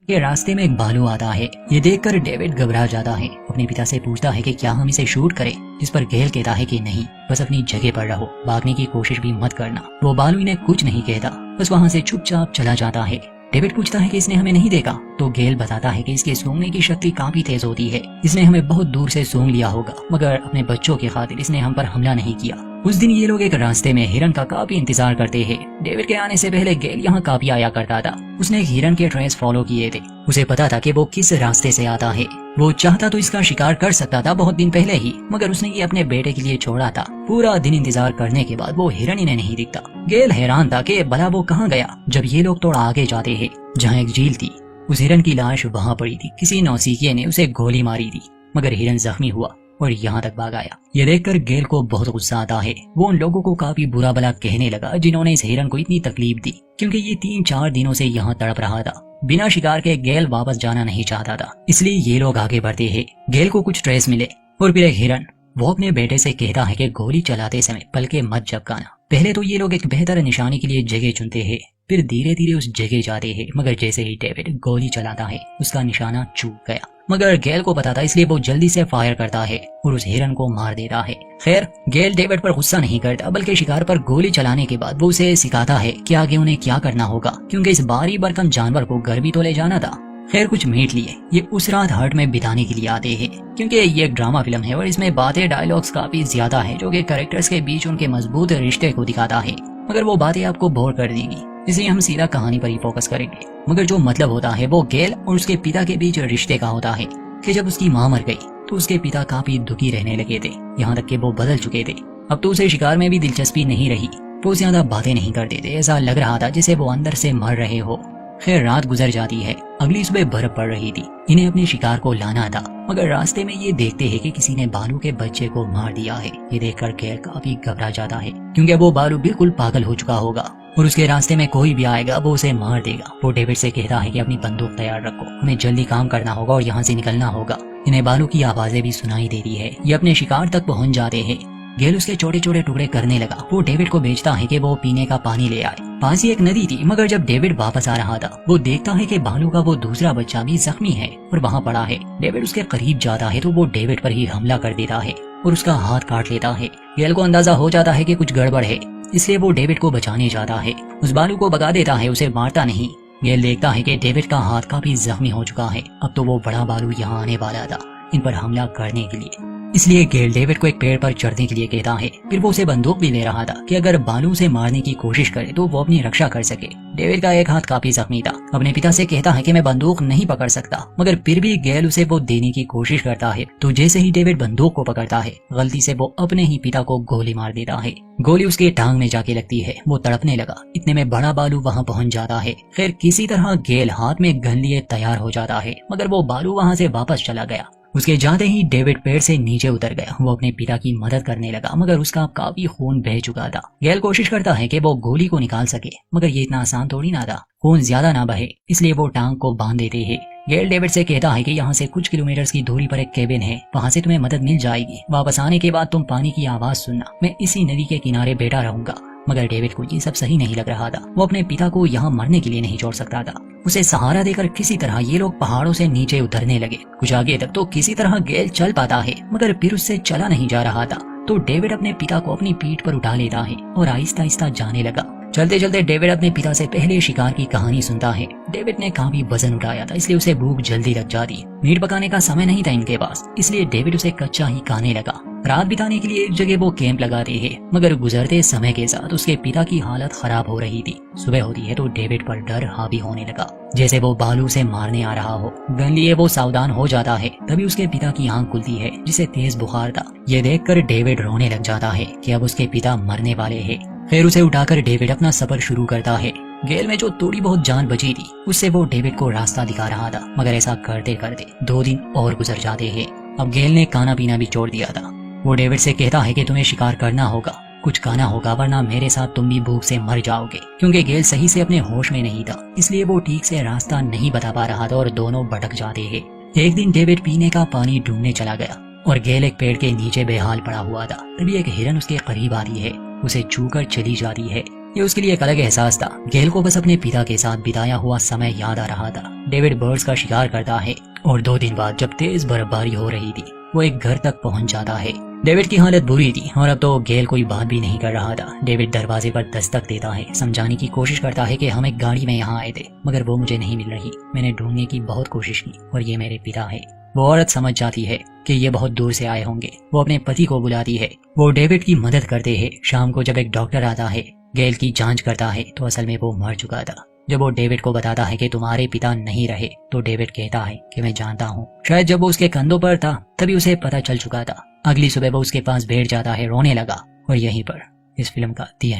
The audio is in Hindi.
कि रास्ते में एक भालू आता है। ये देखकर डेविड घबरा जाता है, अपने पिता से पूछता है कि क्या हम इसे शूट करें, जिस पर गेल कहता है कि नहीं, बस अपनी जगह पर रहो, भागने की कोशिश भी मत करना। वो भालू इन्हें कुछ नहीं कहता, बस वहाँ से चुपचाप चला जाता है। डेविड पूछता है कि इसने हमें नहीं देखा, तो गेल बताता है कि इसके सूंघने की शक्ति काफी तेज होती है, इसने हमें बहुत दूर से सूंघ लिया होगा, मगर अपने बच्चों की खातिर इसने हम पर हमला नहीं किया। उस दिन ये लोग एक रास्ते में हिरन का काफी इंतजार करते हैं। डेविड के आने से पहले गेल यहाँ काफी आया करता था। उसने एक हिरन के ट्रेस फॉलो किए थे, उसे पता था कि वो किस रास्ते से आता है। वो चाहता तो इसका शिकार कर सकता था बहुत दिन पहले ही, मगर उसने ये अपने बेटे के लिए छोड़ा था। पूरा दिन इंतजार करने के बाद वो हिरन इन्हें नहीं दिखता। गेल हैरान था कि भला वो कहाँ गया। जब ये लोग थोड़ा आगे जाते हैं, जहाँ एक झील थी, उस हिरन की लाश वहाँ पड़ी थी। किसी नौसिखिए ने उसे गोली मारी थी, मगर हिरन जख्मी हुआ और यहाँ तक भाग आया। ये देखकर गेल को बहुत गुस्सा आता है। वो उन लोगों को काफी बुरा भला कहने लगा जिन्होंने इस हिरन को इतनी तकलीफ दी, क्योंकि ये 3-4 दिनों से यहाँ तड़प रहा था। बिना शिकार के गेल वापस जाना नहीं चाहता था, इसलिए ये लोग आगे बढ़ते हैं। गेल को कुछ ट्रेस मिले और फिर एक हिरन। वो अपने बेटे से कहता है कि गोली चलाते समय पलके मत झपकाना। पहले तो ये लोग एक बेहतर निशाने के लिए जगह चुनते हैं, फिर धीरे धीरे उस जगह जाते हैं, मगर जैसे ही डेविड गोली चलाता है उसका निशाना चूक गया। मगर गेल को पता था, इसलिए वो जल्दी से फायर करता है और उस हिरन को मार देता है। खैर, गेल डेविड पर गुस्सा नहीं करता, बल्कि शिकार पर गोली चलाने के बाद वो उसे सिखाता है कि आगे उन्हें क्या करना होगा, क्योंकि इस भारी भरकम जानवर को घर भी तो ले जाना था। खैर, कुछ मीट लिए ये उस रात हट में बिताने के लिए आते हैं, क्योंकि ये एक ड्रामा फिल्म है और इसमें बातें डायलॉग्स काफी ज्यादा है, जो कि कैरेक्टर्स के बीच उनके मजबूत रिश्ते को दिखाता है। मगर वो बातें आपको बोर कर देंगी, इसलिए हम सीधा कहानी पर ही फोकस करेंगे। मगर जो मतलब होता है वो गेल और उसके पिता के बीच रिश्ते का होता है कि जब उसकी माँ मर गई तो उसके पिता काफी दुखी रहने लगे थे, यहाँ तक कि वो बदल चुके थे। अब तो उसे शिकार में भी दिलचस्पी नहीं रही, वो ज्यादा बातें नहीं करते थे। ऐसा लग रहा था जैसे वो अंदर से मर रहे हो। खैर, रात गुजर जाती है। अगली सुबह बर्फ पड़ रही थी। इन्हें अपने शिकार को लाना था, मगर रास्ते में ये देखते हैं कि किसी ने बालू के बच्चे को मार दिया है। ये देखकर गेल काफी घबरा जाता है, क्योंकि वो बालू बिल्कुल पागल हो चुका होगा और उसके रास्ते में कोई भी आएगा वो उसे मार देगा। वो डेविड से कहता है कि अपनी बंदूक तैयार रखो, हमें जल्दी काम करना होगा और यहाँ से निकलना होगा। इन्हें बालू की आवाजें भी सुनाई देती है। ये अपने शिकार तक पहुँच जाते हैं। गेल उसके छोटे छोटे टुकड़े करने लगा। वो डेविड को भेजता है कि वो पीने का पानी ले आए। पास ही एक नदी थी, मगर जब डेविड वापस आ रहा था वो देखता है कि भालू का वो दूसरा बच्चा भी जख्मी है और वहाँ पड़ा है। डेविड उसके करीब जाता है तो वो डेविड पर ही हमला कर देता है और उसका हाथ काट लेता है। गेल को अंदाजा हो जाता है कि कुछ गड़बड़ है, इसलिए वो डेविड को बचाने जाता है। उस भालू को भगा देता है, उसे मारता नहीं। गेल देखता है कि डेविड का हाथ काफी जख्मी हो चुका है। अब तो वो बड़ा भालू यहाँ आने वाला था इन पर हमला करने के लिए, इसलिए गेल डेविड को एक पेड़ पर चढ़ने के लिए कहता है। फिर वो उसे बंदूक भी ले रहा था कि अगर भालू से मारने की कोशिश करे तो वो अपनी रक्षा कर सके। डेविड का एक हाथ काफी जख्मी था। अपने पिता से कहता है कि मैं बंदूक नहीं पकड़ सकता, मगर फिर भी गेल उसे वो देने की कोशिश करता है। तो जैसे ही डेविड बंदूक को पकड़ता है, गलती से वो अपने ही पिता को गोली मार देता है। गोली उसके टांग में जाके लगती है। वो तड़पने लगा। इतने में बड़ा भालू वहाँ पहुँच जाता है। खैर, किसी तरह गेल हाथ में गन लिए तैयार हो जाता है, मगर वो भालू वहाँ से वापस चला गया। उसके जाते ही डेविड पेड़ से नीचे उतर गया। वो अपने पिता की मदद करने लगा, मगर उसका काफी खून बह चुका था। गेल कोशिश करता है कि वो गोली को निकाल सके, मगर ये इतना आसान थोड़ी ना था। खून ज्यादा ना बहे, इसलिए वो टांग को बांध देते हैं। गेल डेविड से कहता है कि यहाँ से कुछ किलोमीटर की दूरी पर एक केबिन है, वहाँ से तुम्हें मदद मिल जाएगी। वापस आने के बाद तुम पानी की आवाज सुनना, मैं इसी नदी के किनारे बैठा रहूंगा। मगर डेविड को ये सब सही नहीं लग रहा था। वो अपने पिता को यहाँ मरने के लिए नहीं छोड़ सकता था। उसे सहारा देकर किसी तरह ये लोग पहाड़ों से नीचे उतरने लगे। कुछ आगे तक तो किसी तरह गेल चल पाता है, मगर फिर उससे चला नहीं जा रहा था। तो डेविड अपने पिता को अपनी पीठ पर उठा लेता है और आहिस्ता आहिस्ता जाने लगा। चलते चलते डेविड अपने पिता से पहले शिकार की कहानी सुनता है। डेविड ने काफी वजन उठाया था, इसलिए उसे भूख जल्दी लग जाती। मीट पकाने का समय नहीं था इनके पास, इसलिए डेविड उसे कच्चा ही खाने लगा। रात बिताने के लिए एक जगह वो कैंप लगाते हैं, मगर गुजरते समय के साथ उसके पिता की हालत खराब हो रही थी। सुबह होती है तो डेविड पर डर हावी होने लगा, जैसे वो भालू से मारने आ रहा हो। गन लिए वो सावधान हो जाता है। तभी उसके पिता की आंख खुलती है, जिसे तेज बुखार था। ये देखकर डेविड रोने लग जाता है कि अब उसके पिता मरने वाले हैं। फिर उसे उठाकर डेविड अपना सफर शुरू करता है। गेल में जो थोड़ी बहुत जान बची थी, उससे वो डेविड को रास्ता दिखा रहा था, मगर ऐसा करते करते 2 दिन और गुजर जाते हैं। अब गेल ने खाना पीना भी छोड़ दिया था। वो डेविड से कहता है कि तुम्हें शिकार करना होगा, कुछ खाना होगा, वरना मेरे साथ तुम भी भूख से मर जाओगे। क्योंकि गेल सही से अपने होश में नहीं था, इसलिए वो ठीक से रास्ता नहीं बता पा रहा था और दोनों भटक जाते हैं। एक दिन डेविड पीने का पानी ढूंढने चला गया और गेल एक पेड़ के नीचे बेहाल पड़ा हुआ था। तभी एक हिरन उसके करीब आती है, उसे छूकर चली जाती है। ये उसके लिए एक अलग एहसास था। गेल को बस अपने पिता के साथ बिताया हुआ समय याद आ रहा था। डेविड बर्ड्स का शिकार करता है और 2 दिन बाद जब तेज बर्फबारी हो रही थी वो एक घर तक पहुंच जाता है। डेविड की हालत बुरी थी और अब तो गेल कोई बात भी नहीं कर रहा था। डेविड दरवाजे पर दस्तक देता है, समझाने की कोशिश करता है कि हम एक गाड़ी में यहाँ आए थे मगर वो मुझे नहीं मिल रही। मैंने ढूंढने की बहुत कोशिश की और ये मेरे पिता है। वो औरत समझ जाती है कि ये बहुत दूर से आए होंगे। वो अपने पति को बुलाती है। वो डेविड की मदद करते हैं। शाम को जब एक डॉक्टर आता है, गेल की जांच करता है तो असल में वो मर चुका था। जब वो डेविड को बताता है कि तुम्हारे पिता नहीं रहे तो डेविड कहता है कि मैं जानता हूँ। शायद जब वो उसके कंधों पर था तभी उसे पता चल चुका था। अगली सुबह वो उसके पास बैठ जाता है, रोने लगा। और यहीं पर इस फिल्म का दी